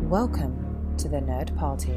Welcome to the Nerd Party.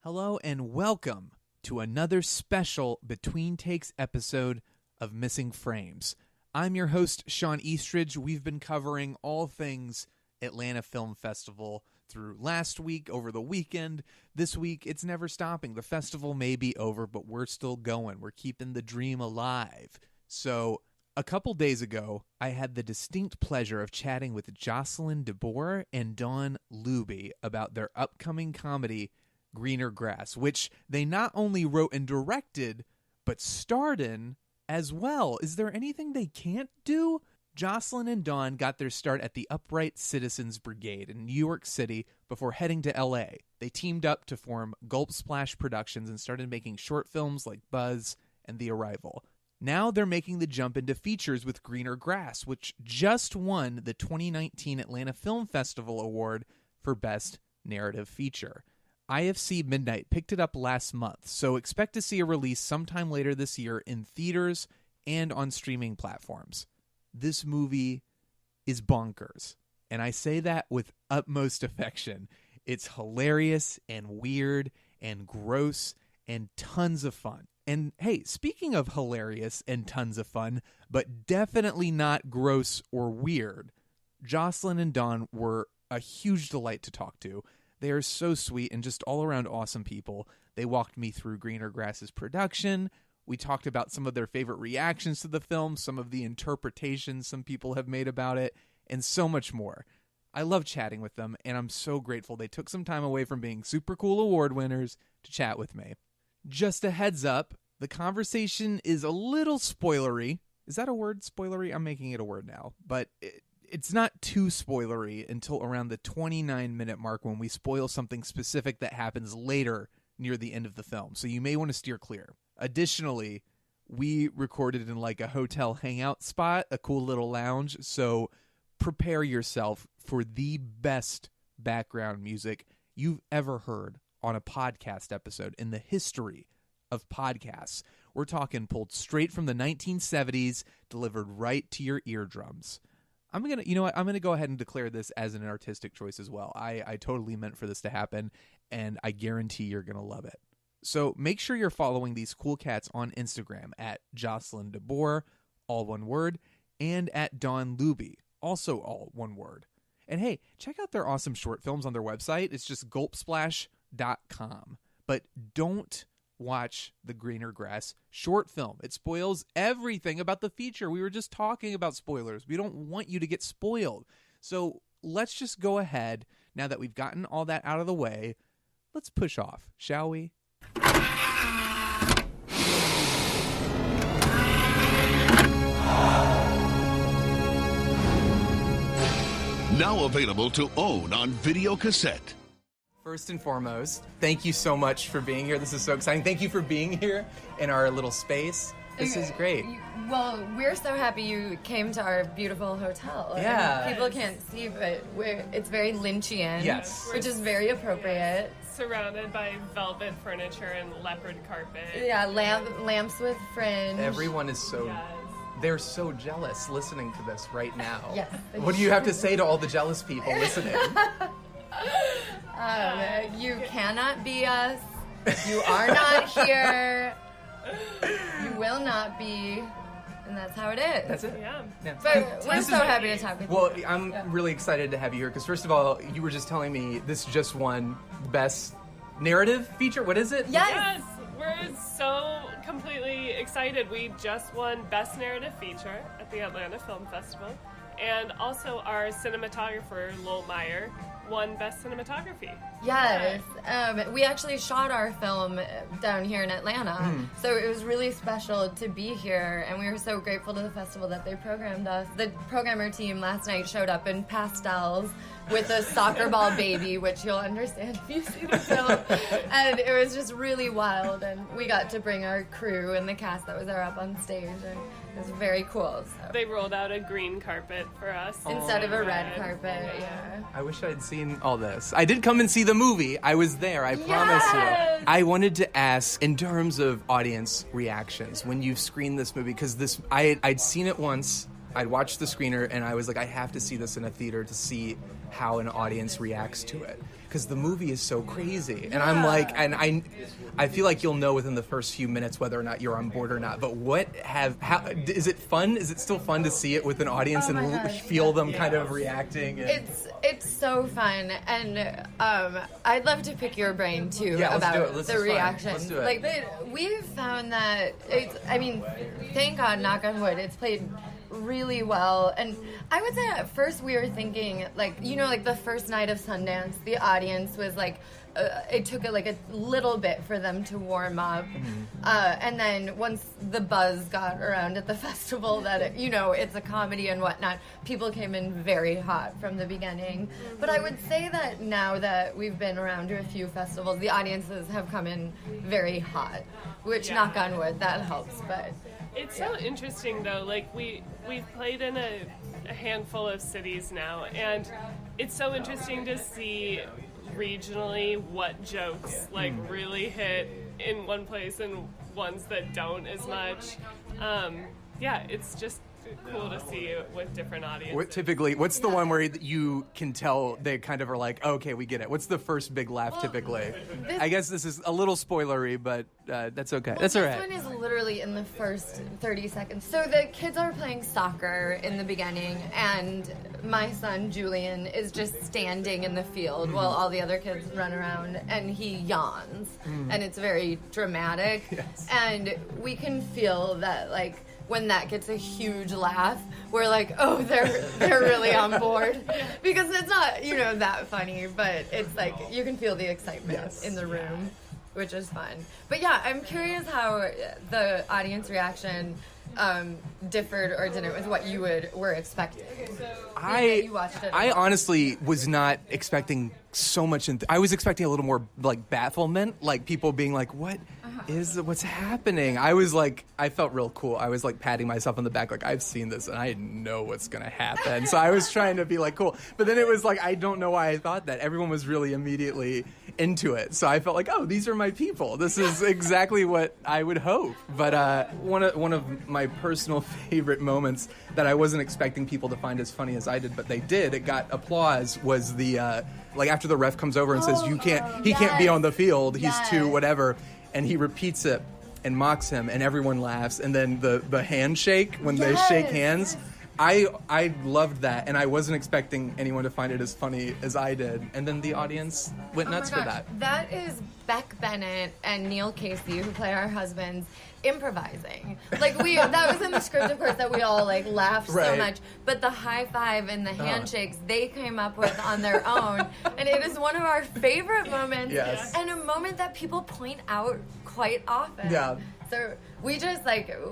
Hello and welcome to another special Between Takes episode of Missing Frames. I'm your host, Shawn Eastridge. We've been covering all things Atlanta Film Festival through last week, over the weekend. This week, it's never stopping. The festival may be over, but we're still going. We're keeping the dream alive. So, a couple days ago, I had the distinct pleasure of chatting with Jocelyn DeBoer and Luebbe about their upcoming comedy, Greener Grass, which they not only wrote and directed, but starred in as well. Is there anything they can't do? Jocelyn and Dawn got their start at the Upright Citizens Brigade in New York City before heading to LA. They teamed up to form Gulp Splash Productions and started making short films like Buzz and The Arrival. Now they're making the jump into features with Greener Grass, which just won the 2019 Atlanta Film Festival Award for Best Narrative Feature. IFC Midnight picked it up last month, so expect to see a release sometime later this year in theaters and on streaming platforms. This movie is bonkers, and I say that with utmost affection. It's hilarious and weird and gross and tons of fun. And hey, speaking of hilarious and tons of fun, but definitely not gross or weird, Jocelyn and Dawn were a huge delight to talk to. They are so sweet and just all-around awesome people. They walked me through Greener Grass's production. We talked about some of their favorite reactions to the film, some of the interpretations some people have made about it, and so much more. I love chatting with them, and I'm so grateful they took some time away from being super cool award winners to chat with me. Just a heads up, the conversation is a little spoilery. Is that a word, spoilery? I'm making it a word now, but it's not too spoilery until around the 29-minute mark when we spoil something specific that happens later near the end of the film, so you may want to steer clear. Additionally, we recorded in like a hotel hangout spot, a cool little lounge, so prepare yourself for the best background music you've ever heard on a podcast episode in the history of podcasts. We're talking pulled straight from the 1970s, delivered right to your eardrums. I'm going to go ahead and declare this as an artistic choice as well. I totally meant for this to happen, and I guarantee you're going to love it. So make sure you're following these cool cats on Instagram at Jocelyn DeBoer, all one word, and at Dawn Luebbe, also all one word. And hey, check out their awesome short films on their website. It's just gulpsplash.com. But don't watch the Greener Grass short film. It spoils everything about the feature. We were just talking about spoilers. We don't want you to get spoiled. So let's just go ahead, now that we've gotten all that out of the way, let's push off, shall we? Now available to own on video cassette. First and foremost, thank you so much for being here. This is so exciting. Thank you for being here in our little space. This is great. Well, we're so happy you came to our beautiful hotel. Yeah. I mean, people can't see, but it's very Lynchian. Yes. Which is very appropriate. Surrounded by velvet furniture and leopard carpet. Yeah, lamps with fringe. Everyone is so... Yes. They're so jealous listening to this right now. Yes. What do you have to say to all the jealous people listening? You cannot be us. You are not here. You will not be. And that's how it is. That's it? Yeah. But we're so happy to talk with you. Well, I'm really excited to have you here because, first of all, you were just telling me this just won Best Narrative Feature. What is it? Yes. We're so completely excited. We just won Best Narrative Feature at the Atlanta Film Festival. And also our cinematographer, Lowell Meyer, won Best Cinematography. Yes. We actually shot our film down here in Atlanta. So it was really special to be here, and we were so grateful to the festival that they programmed us. The programmer team last night showed up in pastels with a soccer ball baby, which you'll understand if you see the film. And it was just really wild, and we got to bring our crew and the cast that was there up on stage, and it was very cool. So. They rolled out a green carpet for us. Instead of a red carpet, yeah. I wish I'd seen all this. I did come and see the movie. I was there, I promise you. I wanted to ask, in terms of audience reactions, when you've screened this movie, because I'd seen it once I'd watched the screener, and I was like, I have to see this in a theater to see how an audience reacts to it, because the movie is so crazy. And I'm like, and I feel like you'll know within the first few minutes whether or not you're on board or not. But how is it fun? Is it still fun to see it with an audience and feel them kind of reacting? And... It's so fun, and I'd love to pick your brain too about the reactions. Let's do it. Like we've found that thank God, knock on wood, it's played really well. And I would say at first we were thinking, like the first night of Sundance, the audience was like, it took a little bit for them to warm up, and then once the buzz got around at the festival that it's a comedy and whatnot, people came in very hot from the beginning. But I would say that now that we've been around to a few festivals, the audiences have come in very hot, which knock on wood, that helps. But it's so interesting though, like we've played in a handful of cities now, and it's so interesting to see regionally what jokes really hit in one place and ones that don't as much. It's just cool to see with different audiences. What's the one where you can tell they kind of are like, oh, okay, we get it? What's the first big laugh typically? I guess this is a little spoilery, but that's okay. That's all right. This one is literally in the first 30 seconds. So the kids are playing soccer in the beginning, and my son Julian is just standing in the field while all the other kids run around, and he yawns, and it's very dramatic. Yes. And we can feel that, like, when that gets a huge laugh, we're like, oh, they're really on board. Because it's not, that funny, but it's like you can feel the excitement in the room, which is fun. But yeah, I'm curious how the audience reaction differed or didn't with what you were expecting. You watched it. I honestly was not expecting so much. I was expecting a little more like bafflement, like people being like, what's happening? I felt real cool. I was like patting myself on the back, like I've seen this and I know what's gonna happen. So I was trying to be like cool, but then it was like I don't know why I thought that. Everyone was really immediately into it, so I felt like, oh, these are my people. This is exactly what I would hope. But one of my personal favorite moments that I wasn't expecting people to find as funny as I did, but they did. It got applause. Was the after the ref comes over and says he can't be on the field. He's too whatever. And he repeats it and mocks him, and everyone laughs. And then the handshake, when they shake hands, I loved that, and I wasn't expecting anyone to find it as funny as I did. And then the audience went nuts for that. That is Beck Bennett and Neil Casey, who play our husbands, improvising. That was in the script, of course, that we all laughed so much. But the high five and the handshakes they came up with on their own, and it is one of our favorite moments, and a moment that people point out quite often. Yeah. So we just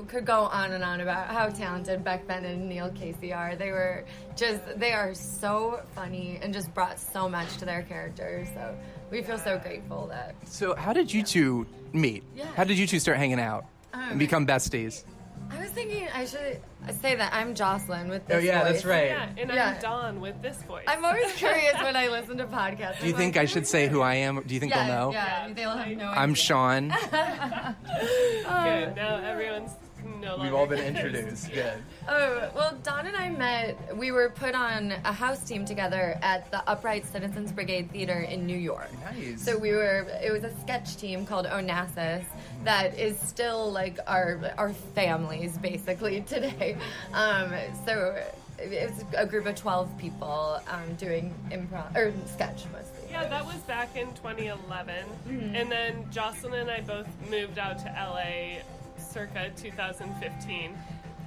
could go on and on about how talented Beck Bennett and Neil Casey are. They are so funny and just brought so much to their characters. So we feel so grateful that. So how did you two meet? Yeah. How did you two start hanging out and become besties? I was thinking I should say that I'm Jocelyn with this voice. That's right. Yeah, and I'm Dawn with this voice. I'm always curious when I listen to podcasts. Do you think I should say who I am? Do you think they'll know? Yeah, they'll have no idea. I'm Shawn. Good, now everyone's no longer We've all been introduced. Good. Oh, well, Dawn and I met, we were put on a house team together at the Upright Citizens Brigade Theater in New York. Nice. So it was a sketch team called Onassis that is still our families basically today. So it's a group of 12 people doing improv, or sketch mostly. Yeah, that was back in 2011. Mm-hmm. And then Jocelyn and I both moved out to LA circa 2015.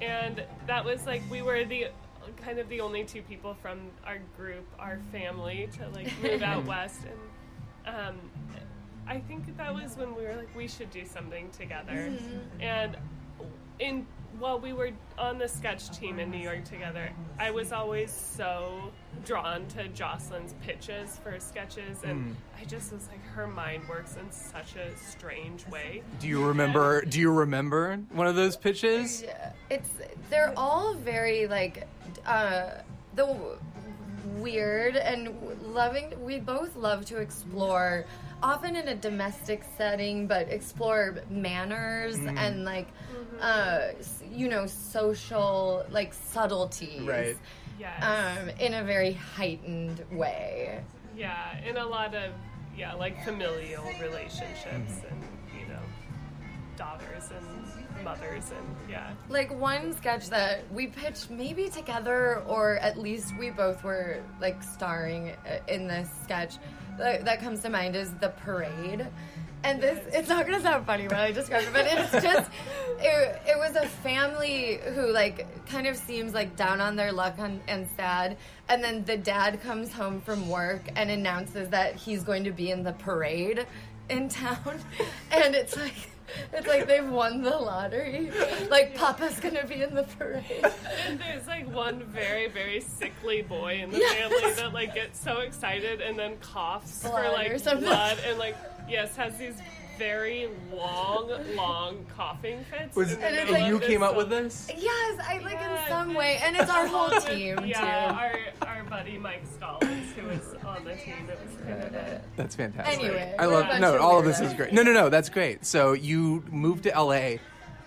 And that was we were the only two people from our group, our family, to move out west. And I think that was when we were we should do something together. Mm-hmm. And while we were on the sketch team in New York together, I was always so drawn to Jocelyn's pitches for sketches, and I just was her mind works in such a strange way. Do you remember one of those pitches? They're all very weird and we both love to explore, often in a domestic setting, but explore manners and like social like subtleties, right? Yes. In a very heightened way. Yeah, in a lot of like familial relationships and daughters and mothers and Like one sketch that we pitched maybe together, or at least we both were like starring in this sketch that comes to mind is The Parade. And it's not going to sound funny when I describe it, but it's just, it was a family who, like, kind of seems, like, down on their luck and sad. And then the dad comes home from work and announces that he's going to be in the parade in town. And it's like they've won the lottery. Like, Papa's going to be in the parade. And there's, like, one very, very sickly boy in the family that, like, gets so excited and then coughs for, like, blood and, like, has these very long coughing fits. And you came up with this? Yes, in some way. And it's our whole team, too. Our buddy Mike Scollins, who was on the team, that was kind of it. That's fantastic. Anyway, I love all of this is great. No, that's great. So you moved to LA.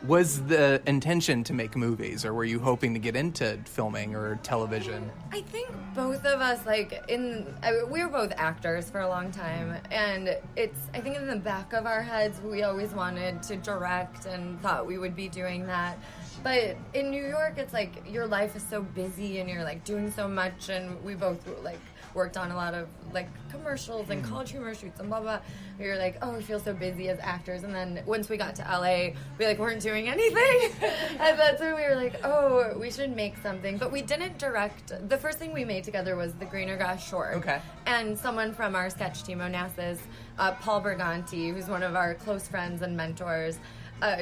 Was the intention to make movies, or were you hoping to get into filming or television? I think both of us, we were both actors for a long time, and I think in the back of our heads, we always wanted to direct and thought we would be doing that. But in New York, it's like your life is so busy and you're like doing so much, and we both like worked on a lot of like commercials and college humor shoots and blah blah. We were like, oh, we feel so busy as actors, and then once we got to LA, we like weren't doing anything, and that's when we were like, oh, we should make something. But we didn't direct. The first thing we made together was the Greener Grass short. Okay. And someone from our sketch team, Onassis, Paul Berganti, who's one of our close friends and mentors,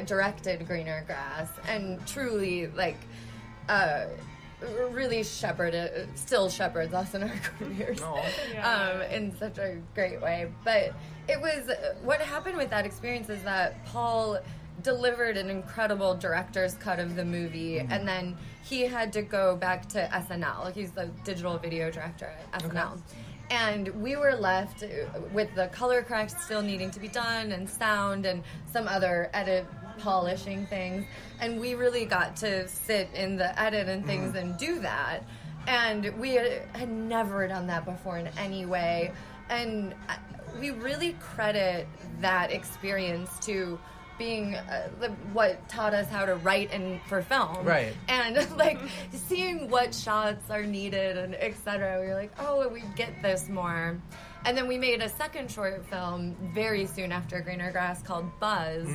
directed Greener Grass, and truly really still shepherds us in our careers in such a great way. But it was, what happened with that experience is that Paul delivered an incredible director's cut of the movie, and then he had to go back to SNL. He's the digital video director at SNL. Okay. And we were left with the color correct still needing to be done, and sound, and some other edit polishing things. And we really got to sit in the edit and things and do that. And we had never done that before in any way. And we really credit that experience to being what taught us how to write for film. Right. And like seeing what shots are needed and etc. We were like, oh, we get this more. And then we made a second short film very soon after Greener Grass called Buzz,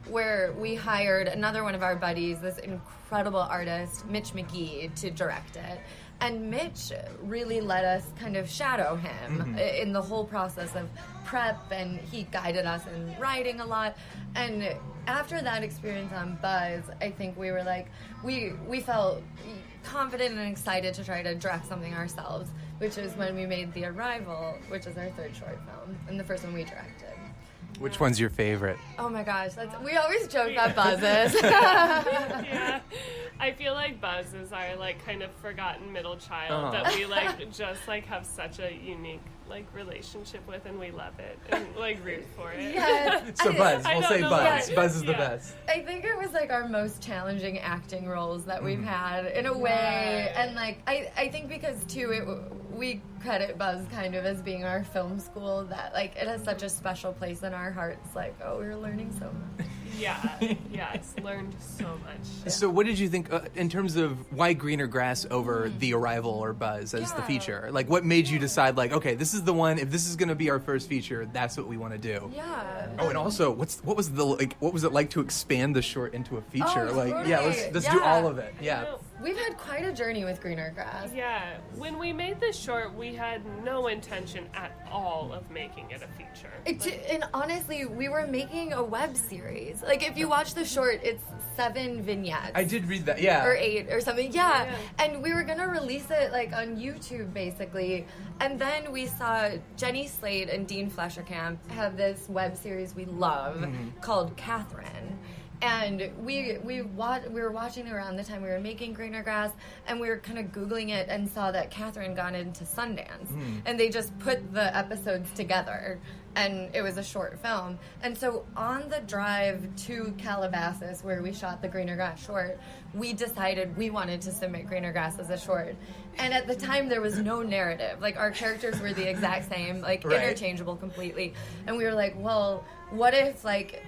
where we hired another one of our buddies, this incredible artist, Mitch McGee, to direct it. And Mitch really let us kind of shadow him in the whole process of prep, and he guided us in writing a lot. And after that experience on Buzz, I think we were like, we felt confident and excited to try to direct something ourselves, which is when we made The Arrival, which is our third short film, and the first one we directed. Which one's your favorite? Oh my gosh, we always joke that Buzz is. Yeah. I feel like Buzz is our like kind of forgotten middle child that we like just like have such a unique like relationship with, and we love it and like root for it. Yeah. So Buzz, we'll say Buzz. Yeah. Buzz is the best. I think it was like our most challenging acting roles that we've had in a way, and like I think because too we credit Buzz kind of as being our film school, that like it has such a special place in our hearts. Like, oh, we were learning so much. Yes, learned so much. So what did you think in terms of why Greener Grass over The Arrival or Buzz as the feature? Like, what made you decide, like, okay, this is the one, if this is going to be our first feature, that's what we want to do? Yeah. Oh, and also, what was it like to expand the short into a feature? Oh, like, totally. yeah, let's do all of it. Yeah. We've had quite a journey with Greener Grass. Yeah. When we made this short, we had no intention at all of making it a feature. And honestly, we were making a web series. Like, if you watch the short, it's 7 vignettes. I did read that, yeah. Or 8 or something, yeah. And we were going to release it, like, on YouTube, basically. And then we saw Jenny Slate and Dean Flesherkamp have this web series we love called Catherine. And we were watching around the time we were making Greener Grass, and we were kind of Googling it and saw that Catherine got into Sundance. And they just put the episodes together, and it was a short film. And so on the drive to Calabasas, where we shot the Greener Grass short, we decided we wanted to submit Greener Grass as a short. And at the time, there was no narrative. Like, our characters were the exact same, like, interchangeable completely. And we were like, well, what if, like,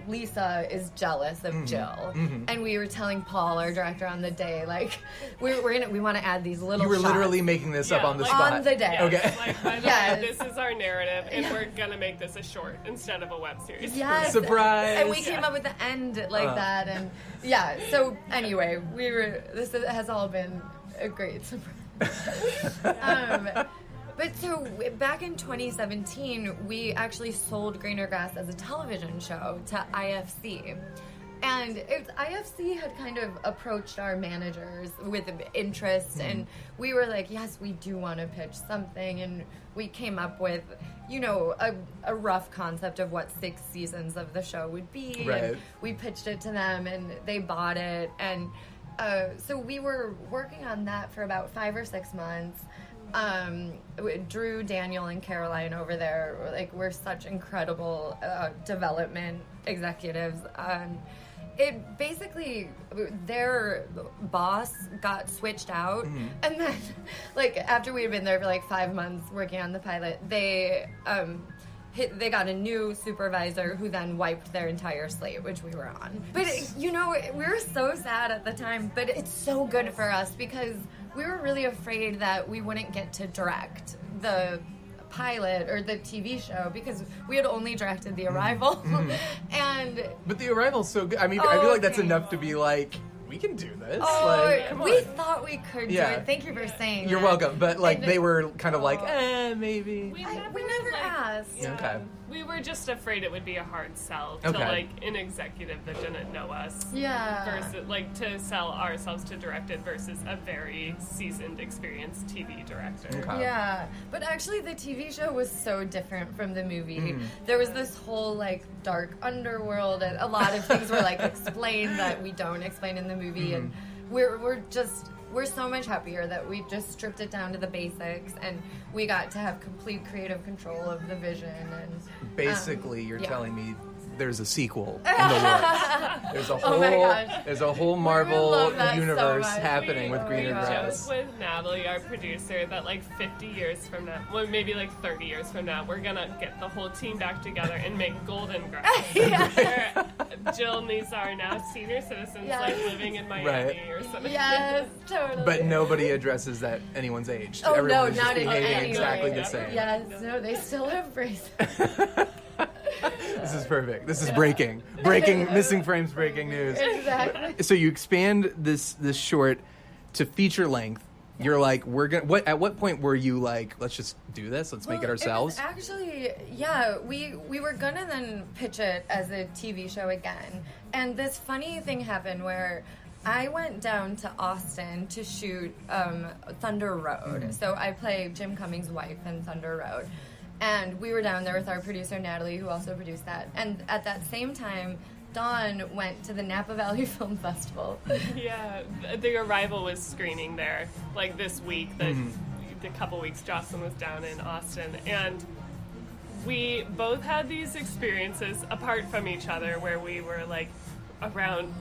Lisa is jealous of Jill, and we were telling Paul, our director, on the day, like, we want to add these little. You were shots. literally making this up on the spot on the day. Yes, okay. Like, by the way, this is our narrative, and we're gonna make this a short instead of a web series. Yes, surprise. And we came up with the end like that, and so anyway, this has all been a great surprise. But so back in 2017, we actually sold Greener Grass as a television show to IFC. And IFC had kind of approached our managers with interest, and we were like, yes, we do want to pitch something. And we came up with, a rough concept of what 6 seasons of the show would be. Right. And we pitched it to them, and they bought it. And so we were working on that for about 5 or 6 months. Drew, Daniel, and Caroline over there, we're such incredible development executives. It basically, their boss got switched out, and then, after we had been there for 5 months working on the pilot, they got a new supervisor who then wiped their entire slate, which we were on. But, we were so sad at the time, but it's so good for us because we were really afraid that we wouldn't get to direct the pilot or the TV show because we had only directed The Arrival. But The Arrival's so good. I mean, I feel like that's enough to be like, we can do this. Come we on. thought we could do it. Thank you for saying You're that. welcome. But they were kind of maybe. We never asked. Yeah. Okay. We were just afraid it would be a hard sell to an executive that didn't know us. Yeah. Versus to sell ourselves to direct it versus a very seasoned, experienced TV director. Okay. Yeah. But actually the TV show was so different from the movie. There was this whole dark underworld, and a lot of things were explained that we don't explain in the movie, and we're so much happier that we just stripped it down to the basics, and we got to have complete creative control of the vision. And basically, you're telling me there's a sequel in the works. There's a whole, there's a whole Marvel universe happening with Greener Grass. With Natalie, our producer, that 50 years from now, well, maybe 30 years from now, we're gonna get the whole team back together and make Golden Grass. Where Jill and Lisa are now senior citizens, living in Miami or something. Yes, totally. But nobody addresses that anyone's age. Oh, Everyone's no, just not in behaving any exactly way. the same. Yes, no, they still have braces. This is perfect. This is breaking Missing Frames breaking news. Exactly. So you expand this short to feature length. You're like, at what point were you like, let's just do this, let's make it ourselves? It was actually, we were gonna then pitch it as a TV show again, and this funny thing happened where I went down to Austin to shoot Thunder Road. So I play Jim Cummings' wife in Thunder Road. And we were down there with our producer, Natalie, who also produced that. And at that same time, Dawn went to the Napa Valley Film Festival. Yeah, The Arrival was screening there, this week. The couple weeks Jocelyn was down in Austin. And we both had these experiences apart from each other where we were, around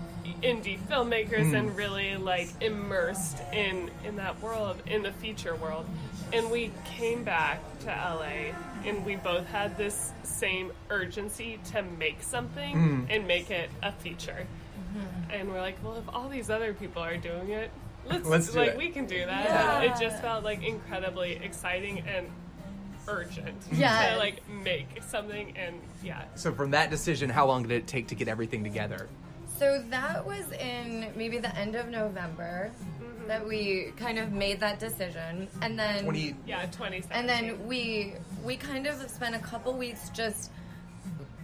indie filmmakers and really immersed in that world, in the feature world. And we came back to LA and we both had this same urgency to make something and make it a feature. And we're like, well, if all these other people are doing it, let's do it. We can do that. Yeah. And it just felt incredibly exciting and urgent Yeah. to make something. And So from that decision, how long did it take to get everything together? So that was in maybe the end of November that we kind of made that decision, and then 2017. and then we kind of spent a couple weeks just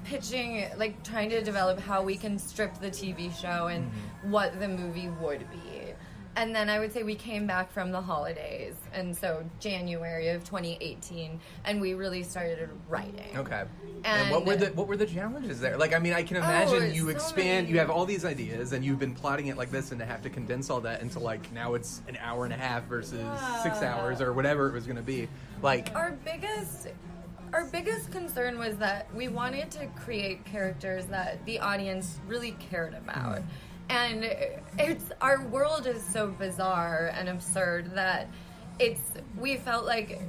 pitching, trying to develop how we can strip the TV show and what the movie would be. And then I would say we came back from the holidays, and so January of 2018, and we really started writing. Okay. And what were the challenges there? Like, I mean, I can imagine you so expand, many. you have all these ideas, and you've been plotting it like this, and to have to condense all that into, like, now it's an hour and a half versus 6 hours or whatever it was going to be. Like, Our biggest concern was that we wanted to create characters that the audience really cared about. And our world is so bizarre and absurd that we felt like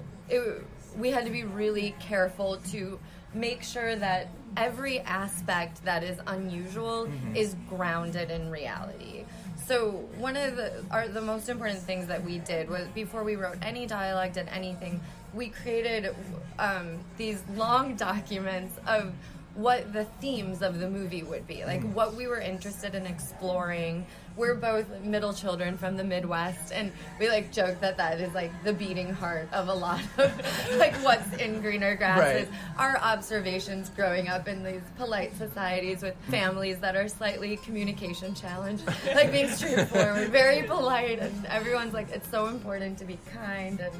we had to be really careful to make sure that every aspect that is unusual is grounded in reality. So one of the most important things that we did was, before we wrote any dialogue, did anything, we created these long documents of what the themes of the movie would be, like what we were interested in exploring. We're both middle children from the Midwest, and we like joke that is like the beating heart of a lot of like what's in greener grasses. Right. Our observations growing up in these polite societies with families that are slightly communication challenged, like being straightforward, very polite, and everyone's like, it's so important to be kind and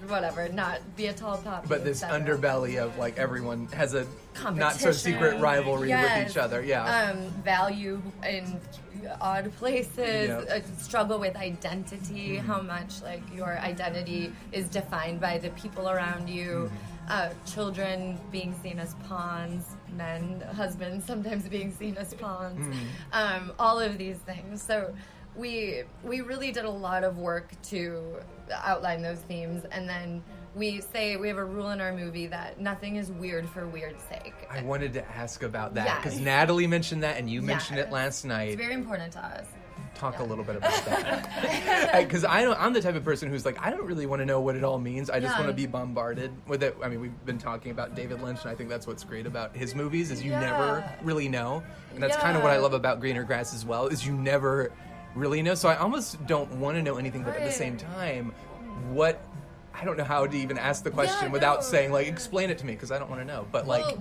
whatever, not be a tall poppy. but this underbelly of, like, everyone has a not so Competition. secret rivalry Yes. with each other. Yeah. Value in odd places, Yep. a struggle with identity, how much like your identity is defined by the people around you, children being seen as pawns, men, husbands sometimes being seen as pawns, all of these things. So we really did a lot of work to outline those themes, and then we have a rule in our movie that nothing is weird for weird's sake. I wanted to ask about that, Yes. because Natalie mentioned that, and you mentioned it Yes. last night. It's very important to us. Talk a little bit about that. Because I'm the type of person who's like, I don't really want to know what it all means. I just Yeah. want to be bombarded with it. I mean, we've been talking about David Lynch, and I think that's what's great about his movies, is you never really know. And that's kind of what I love about Greener Grass as well, is you never really know. So I almost don't want to know anything, but at the Right. same time, I don't know how to even ask the question Yeah, without no. saying, like, explain it to me, because I don't want to know. But, like, Well,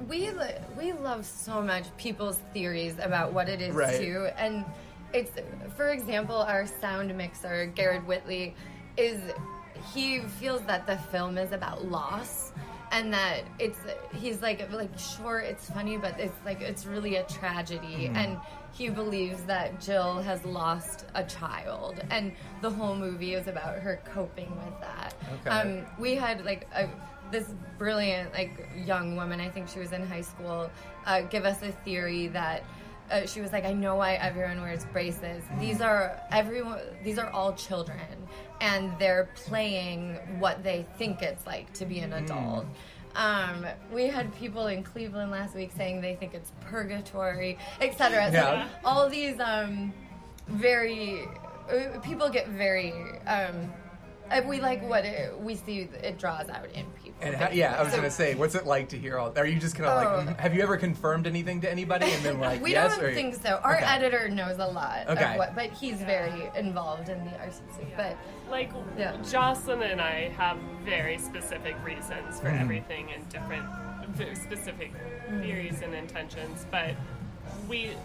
we love so much people's theories about what it is Right. too, and it's, for example, our sound mixer Garrett Whitley he feels that the film is about loss, and that he's like sure, it's funny, but it's really a tragedy, and he believes that Jill has lost a child, and the whole movie is about her coping with that. Okay. We had this brilliant young woman, I think she was in high school, give us a theory that she was like, I know why everyone wears braces. These are all children, and they're playing what they think it's like to be an adult. We had people in Cleveland last week saying they think it's purgatory, etc. Yeah. So all these people get very we like what we see it draws out in people. and I was going to say, what's it like to hear all? Are you just kind of like, have you ever confirmed anything to anybody and been like, we yes? don't think so. Our editor knows a lot Okay. of but he's very involved in the RCC. But Like, Yeah. Jocelyn and I have very specific reasons for everything and different specific theories and intentions, but we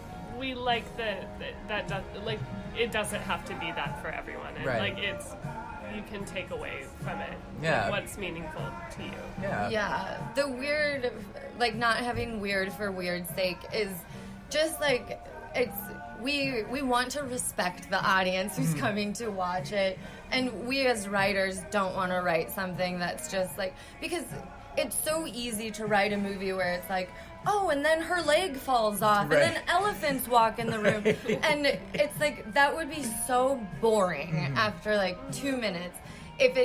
like that does, like, it doesn't have to be that for everyone. And, Right. like, you can take away from it what's meaningful to you. yeah, the weird, like not having weird for weird's sake is just like we want to respect the audience who's coming to watch it, and we as writers don't want to write something that's just like, because it's so easy to write a movie where it's like, oh, and then her leg falls off, Right. and then elephants walk in the room, and it's like, that would be so boring after like 2 minutes if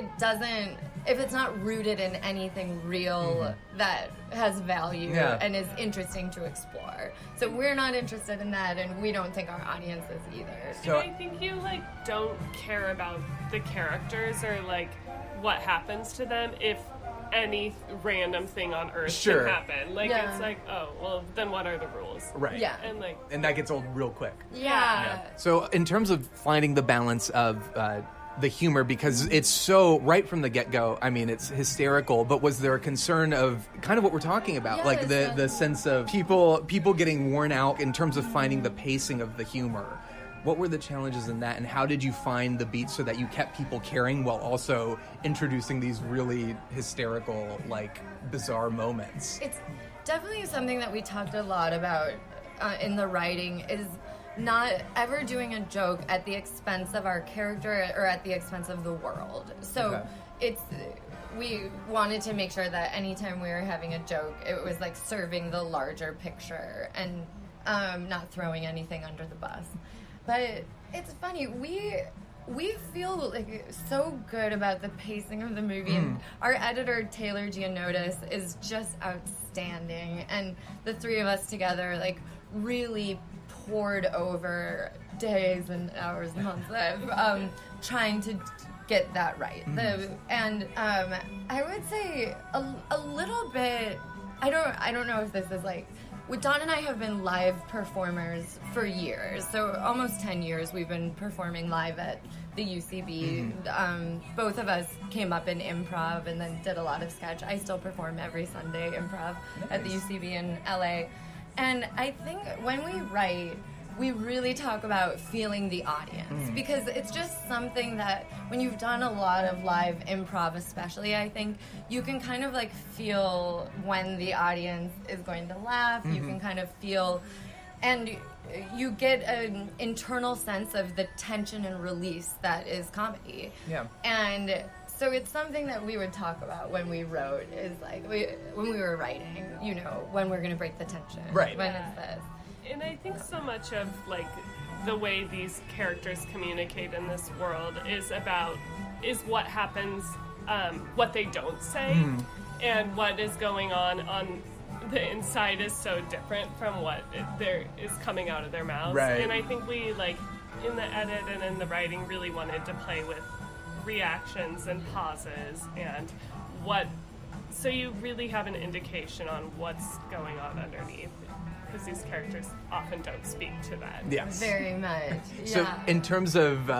it's not rooted in anything real that has value and is interesting to explore. So we're not interested in that, and we don't think our audience is either. So- And I think you, like, don't care about the characters or, like, what happens to them if any random thing on Earth Sure. can happen. Like, Yeah. it's like, oh, well, then what are the rules? Right. Yeah. And, like, And that gets old real quick. Yeah. So in terms of finding the balance of the humor, because it's so right from the get-go, I mean, it's hysterical, but was there a concern of kind of what we're talking about, like the sense of people getting worn out in terms of finding the pacing of the humor? What were the challenges in that, and how did you find the beats so that you kept people caring while also introducing these really hysterical, like, bizarre moments? It's definitely something that we talked a lot about in the writing, is not ever doing a joke at the expense of our character or at the expense of the world. So we wanted to make sure that anytime we were having a joke, it was like serving the larger picture and not throwing anything under the bus. But it's funny, we feel like so good about the pacing of the movie, and our editor Taylor Giannotis is just outstanding, and the three of us together like really poured over days and hours and months of trying to get that right. I would say a little bit. I don't know if this is like. Don and I have been live performers for years, so almost 10 years we've been performing live at the UCB. Both of us came up in improv and then did a lot of sketch. I still perform every Sunday improv at the UCB in LA. And I think when we write, we really talk about feeling the audience, because it's just something that when you've done a lot of live improv especially, I think you can kind of like feel when the audience is going to laugh. You can kind of feel, and you get an internal sense of the tension and release that is comedy. And so it's something that we would talk about when we wrote, is like when we were writing, you know, when we're going to break the tension, when it's this. And I think so much of like the way these characters communicate in this world is what happens, what they don't say, and what is going on the inside is so different from what is coming out of their mouths. Right. And I think we, like, in the edit and in the writing, really wanted to play with reactions and pauses and so you really have an indication on what's going on underneath, because these characters often don't speak to that. Yes. Very much. So in terms of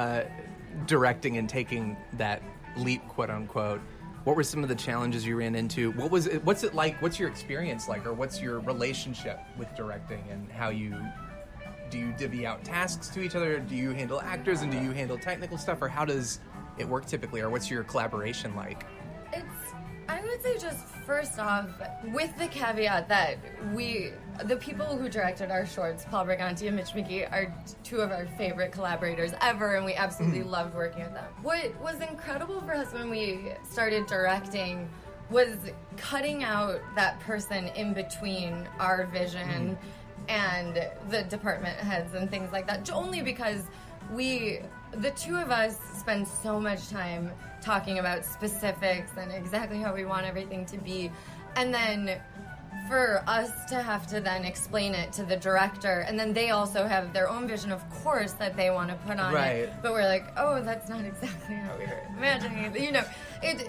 directing and taking that leap, quote unquote, what were some of the challenges you ran into? What's it like? What's your experience like, or what's your relationship with directing, and how do you divvy out tasks to each other? Do you handle actors and do you handle technical stuff, or how does it work typically, or what's your collaboration like? I would say just first off, with the caveat that the people who directed our shorts, Paul Briganti and Mitch McGee, are two of our favorite collaborators ever, and we absolutely loved working with them. What was incredible for us when we started directing was cutting out that person in between our vision and the department heads and things like that, only because the two of us spend so much time talking about specifics and exactly how we want everything to be, and then for us to have to then explain it to the director, and then they also have their own vision, of course, that they want to put on it, but we're like, oh, that's not exactly how we were imagining it. You know, it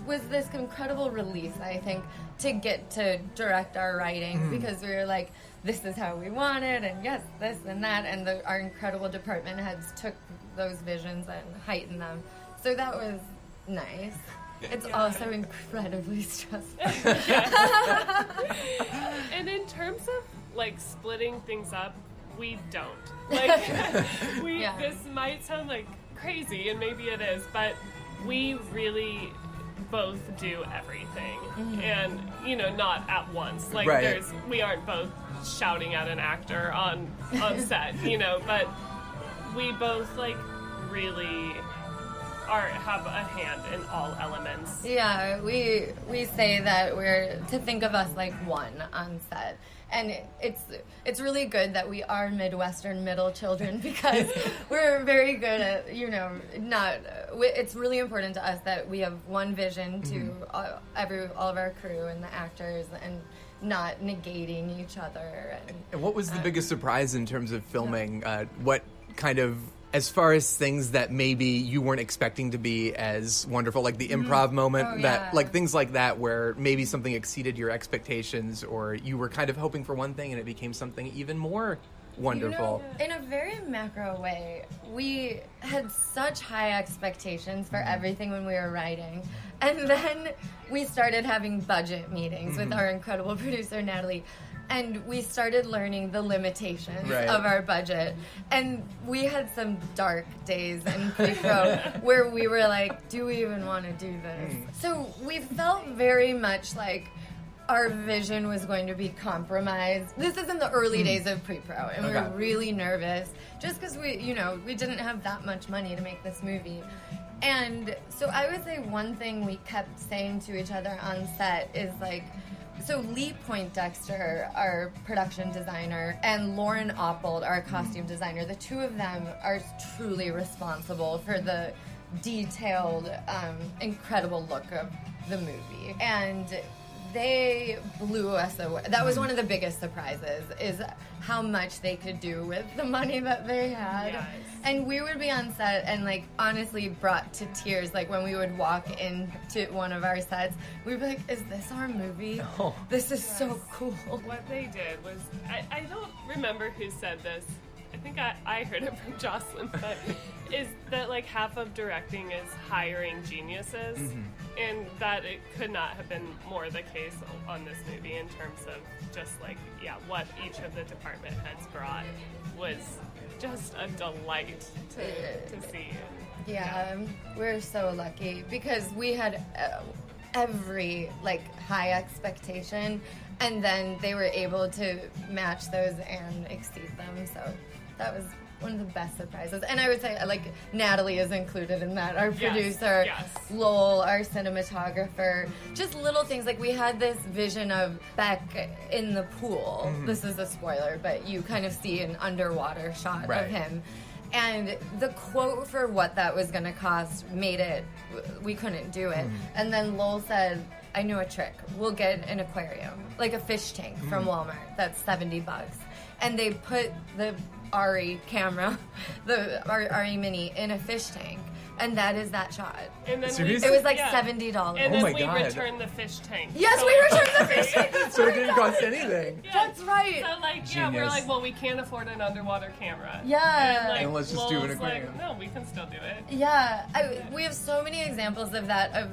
was this incredible release, I think, to get to direct our writing, because we were like, this is how we want it, and yes, this and that, and our incredible department heads took those visions and heightened them. So that was nice. It's also incredibly stressful. And in terms of like splitting things up, we don't. Like this might sound like crazy, and maybe it is, but we really both do everything, and not at once. Like we aren't both shouting at an actor on set, but we both like really have a hand in all elements. Yeah, we say that we're to think of us like one on set. And it's really good that we are Midwestern middle children, because we're very good at, it's really important to us that we have one vision to all of our crew and the actors, and not negating each other. And what was the biggest surprise in terms of filming? What kind of, as far as things that maybe you weren't expecting to be as wonderful, like the improv moment, like things like that, where maybe something exceeded your expectations, or you were kind of hoping for one thing and it became something even more wonderful? In a very macro way, we had such high expectations for everything when we were writing. And then we started having budget meetings with our incredible producer, Natalie. And we started learning the limitations Right. of our budget. And we had some dark days in pre-pro where we were like, do we even want to do this? So we felt very much like our vision was going to be compromised. This is in the early days of pre-pro, and we were really nervous just because we didn't have that much money to make this movie. And so I would say one thing we kept saying to each other on set is like, so Lee Poindexter, our production designer, and Lauren Oppold, our costume designer, the two of them are truly responsible for the detailed, incredible look of the movie. And they blew us away. That was one of the biggest surprises, is how much they could do with the money that they had. Yes. And we would be on set and, like, honestly brought to tears. Like, when we would walk into one of our sets, we'd be like, is this our movie? Oh. This is so cool. What they did was, I don't remember who said this. I think I heard it from Jocelyn, but is that like half of directing is hiring geniuses, and that it could not have been more the case on this movie in terms of just like, what each of the department heads brought was just a delight to see. Yeah, we're so lucky because we had every like high expectation, and then they were able to match those and exceed them. So that was one of the best surprises. And I would say, like, Natalie is included in that. Our producer, yes. Lowell, our cinematographer. Just little things. Like, we had this vision of Beck in the pool. This is a spoiler, but you kind of see an underwater shot of him. And the quote for what that was going to cost made it, we couldn't do it. And then Lowell said, I know a trick. We'll get an aquarium, like a fish tank from Walmart. That's $70. And they put the Ari camera, the Ari Mini, in a fish tank. And that is that shot. And then Seriously? It was like $70. And then my we God. returned the fish tank. Yes, So we returned the fish tank. So it didn't cost anything. That's right. So like, we're Genius. like, well, we can't afford an underwater camera. Yeah. And, like, And let's just do an Lowell's aquarium. like, no, we can still do it. Yeah, we have so many examples of that.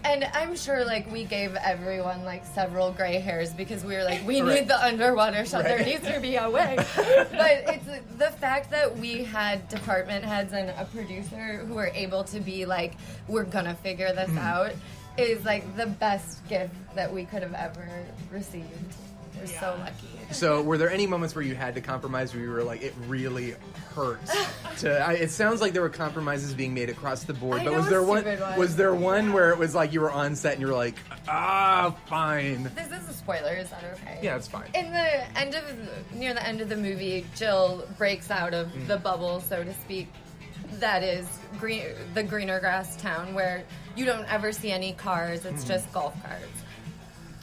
And I'm sure, like, we gave everyone, like, several gray hairs because we were like, we need the underwater shot. There needs to be a way. But it's the fact that we had department heads and a producer who were able to be like, we're gonna figure this out, is, like, the best gift that we could have ever received. We're so lucky. So, were there any moments where you had to compromise where you were like, it really hurts? It sounds like there were compromises being made across the board, I but know was there a one? stupid one. Was there one where it was like you were on set and you were like, fine? This is a spoiler, is that okay? Yeah, it's fine. In the near the end of the movie, Jill breaks out of the bubble, so to speak. That is the greener grass town where you don't ever see any cars. It's just golf carts.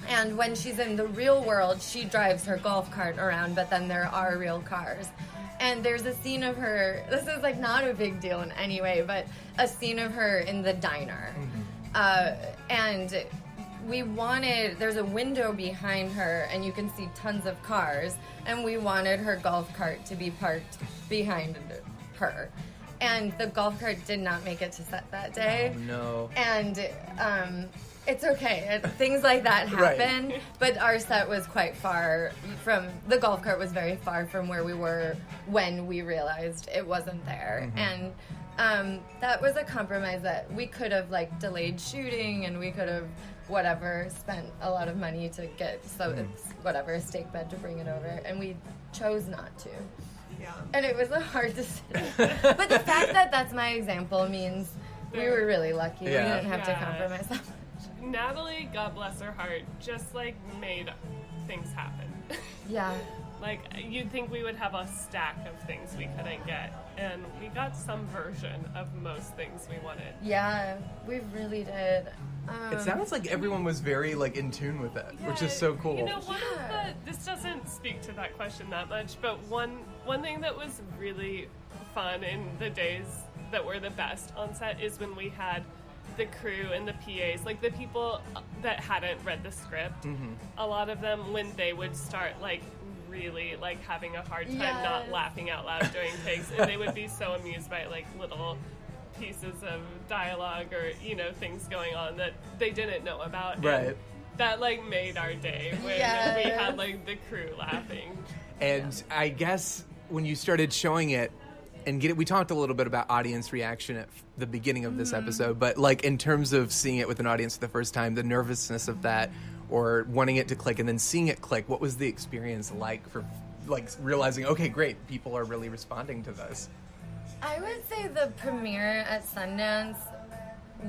And when she's in the real world, she drives her golf cart around, but then there are real cars. And there's a scene of her, this is like not a big deal in any way, but a scene of her in the diner. And there's a window behind her and you can see tons of cars, and we wanted her golf cart to be parked behind her. And the golf cart did not make it to set that day. Oh, no. And it's okay. Things like that happen. Right. But our set was quite far from, the golf cart was very far from where we were when we realized it wasn't there. And that was a compromise that we could have like delayed shooting, and we could have spent a lot of money to get a steak bed to bring it over, and we chose not to. Yeah. And it was a hard decision. But the fact that that's my example means we were really lucky. Yeah. We didn't have to Yeah. compromise that much. Natalie, God bless her heart, just like made things happen. Yeah. Like, you'd think we would have a stack of things we couldn't get, and we got some version of most things we wanted. Yeah, we really did. It sounds like everyone was very like in tune with it, which is so cool. You know, this doesn't speak to that question that much, but one thing that was really fun in the days that were the best on set is when we had the crew and the PAs, like the people that hadn't read the script. A lot of them, when they would start like really like having a hard time not laughing out loud during takes, and they would be so amused by like little pieces of dialogue or things going on that they didn't know about. Right. that like made our day when Yes. we had like the crew laughing. And I guess when you started showing it and we talked a little bit about audience reaction at the beginning of this episode, but like in terms of seeing it with an audience for the first time, the nervousness of that, or wanting it to click and then seeing it click, what was the experience like for like realizing, okay, great, people are really responding to this? I would say the premiere at Sundance,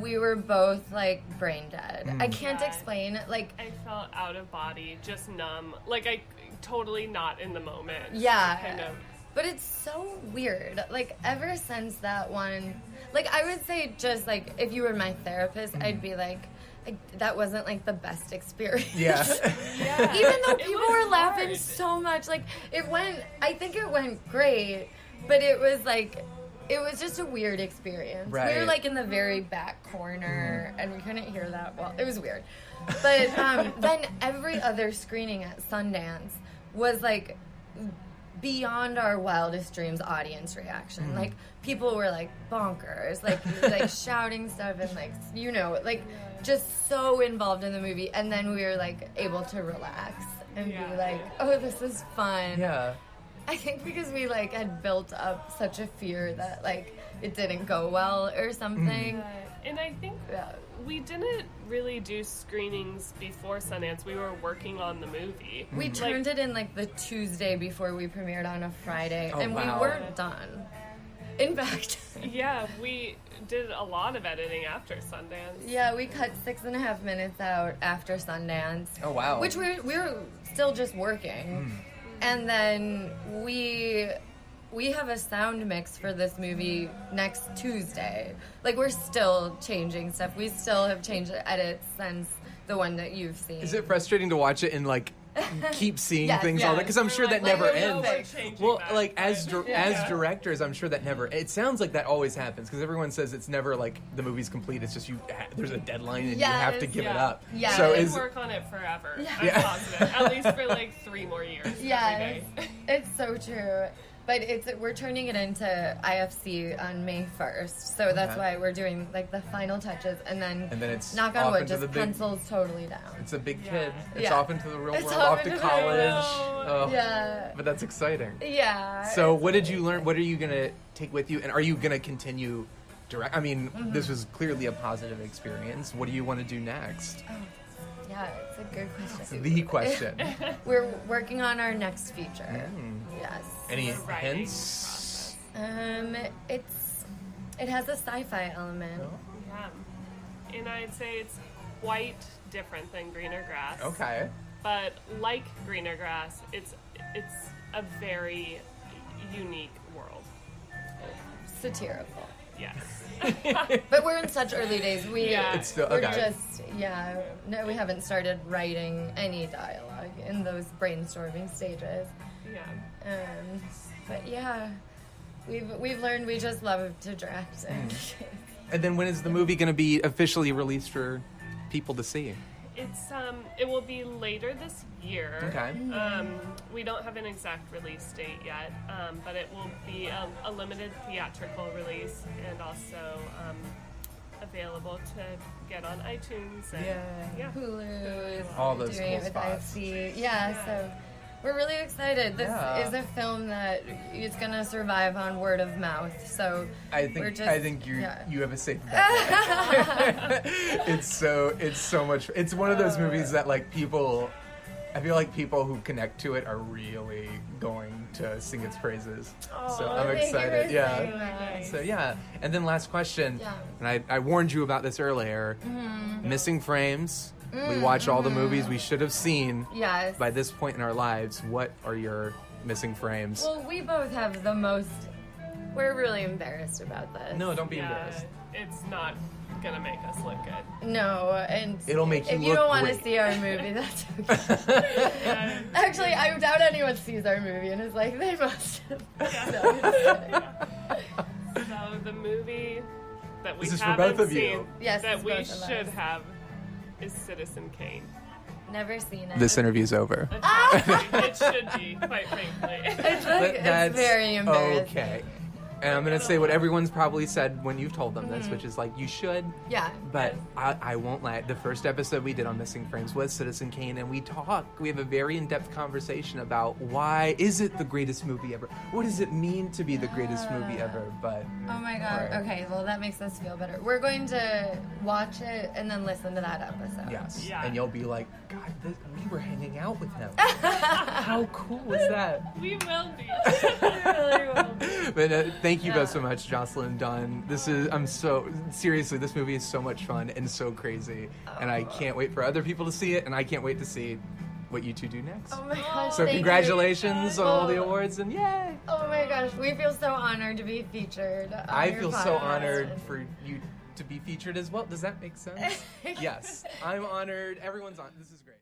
we were both like brain dead. I can't Yeah. explain. Like, I felt out of body, just numb. Like I totally not in the moment. yeah. Kind of. But it's so weird. Like, ever since that one, like, I would say just, like, if you were my therapist, I'd be like, that wasn't, like, the best experience. Yeah. Yeah. Even though It people was were laughing hard. so much. Like, I think it went great, but it was, like, it was just a weird experience. We Right. were, like, in the very back corner, and we couldn't hear that well. It was weird. But then every other screening at Sundance was, like, beyond our wildest dreams audience reaction. Like, people were like bonkers, like shouting stuff and like, you know, like just so involved in the movie. And then we were like able to relax and Yeah. be like, oh, this is fun. Yeah. I think because we like had built up such a fear that like it didn't go well or something. And I think Yeah. we didn't really do screenings before Sundance. We were working on the movie. We turned it in like the Tuesday before we premiered on a Friday, Oh, and wow. we weren't done. In fact, Yeah, we did a lot of editing after Sundance. yeah, we cut 6.5 minutes out after Sundance. Oh, wow. Which we were still just working, and then we have a sound mix for this movie next Tuesday. Like, we're still changing stuff. We still have changed the edits since the one that you've seen. Is it frustrating to watch it and like keep seeing Yes, things all that? Because I'm We're sure that like, never we know ends. we're changing Well, that, like as but- as directors, I'm sure that never. It sounds like that always happens because everyone says it's never like the movie's complete. It's just there's a deadline and you have to Yes. give it Yeah. up. Yeah. So We is work on it forever. I'm Yeah. positive. At least for like 3 more years. Yes, Every day. it's so true. But we're turning it into IFC on May 1st, so that's Okay. why we're doing like the final touches, and then it's knock off on wood, into just the big- pencils totally down. It's a big Yeah. kid. It's Yeah. off into the real It's world, off off to into the college. real Oh. Yeah, But that's exciting. yeah. So what did you learn? What are you gonna take with you? And are you gonna continue direct? I mean, this was clearly a positive experience. What do you want to do next? Yeah, it's a good question. The question. We're working on our next feature. Yes. Any The writing hints? It has a sci-fi element. Yeah. And I'd say it's quite different than Greener Grass. Okay. But like Greener Grass, it's a very unique world. Satirical. Yes. But we're in such early days. Yeah. It's still We're okay. no, we haven't started writing any dialogue in those brainstorming stages. Yeah. But yeah, we've learned we just love to direct. And And then when is the movie going to be officially released for people to see? It will be later this year. Okay. We don't have an exact release date yet, but it will be a limited theatrical release and also available to get on iTunes and yeah. Hulu is All those doing cool it with spots. IFC. Yeah, so we're really excited. This Yeah. is a film that is gonna survive on word of mouth. So I we're think just, you have a safe bet. It's so much. It's one of those movies that like people. I feel like people who connect to it are really going to sing its praises. So I'm thank you for excited. saying Yeah. that. So yeah. And then last question. Yeah. And I warned you about this earlier. Missing frames. We watch all the movies we should have seen Yes. by this point in our lives. What are your missing frames? Well, we both have the most. We're really embarrassed about this. No, don't be Yeah, embarrassed. it's not gonna make us look good. No, and It'll make you if you look don't want to great. see our movie, that's okay. Actually, I doubt anyone sees our movie and is like, they must have. No, So the movie that we This is for haven't both of you. seen Yes, that it's we both of should us. have is Citizen Kane. never seen it. This interview's over. It should be, quite frankly. It's, like, That's it's very embarrassing. Okay. And I'm going to say what everyone's probably said when you've told them this, which is like, you should. Yeah. But I won't lie. The first episode we did on Missing Frames was Citizen Kane, and we have a very in-depth conversation about why is it the greatest movie ever? What does it mean to be the greatest movie ever? But oh my God. Right. Okay, well, that makes us feel better. We're going to watch it and then listen to that episode. Yes. Yeah. And you'll be like, God, we were hanging out with him. How cool was that? We will be. We really will be. But thank you both so much, Jocelyn and Dawn. Seriously, this movie is so much fun and so crazy. And I can't wait for other people to see it, and I can't wait to see what you two do next. Oh my gosh. So you. congratulations on all the awards, and yay! Oh my gosh, we feel so honored to be featured on I your feel podcast. so honored for you to be featured as well. Does that make sense? Yes. I'm honored. Everyone's on. This is great.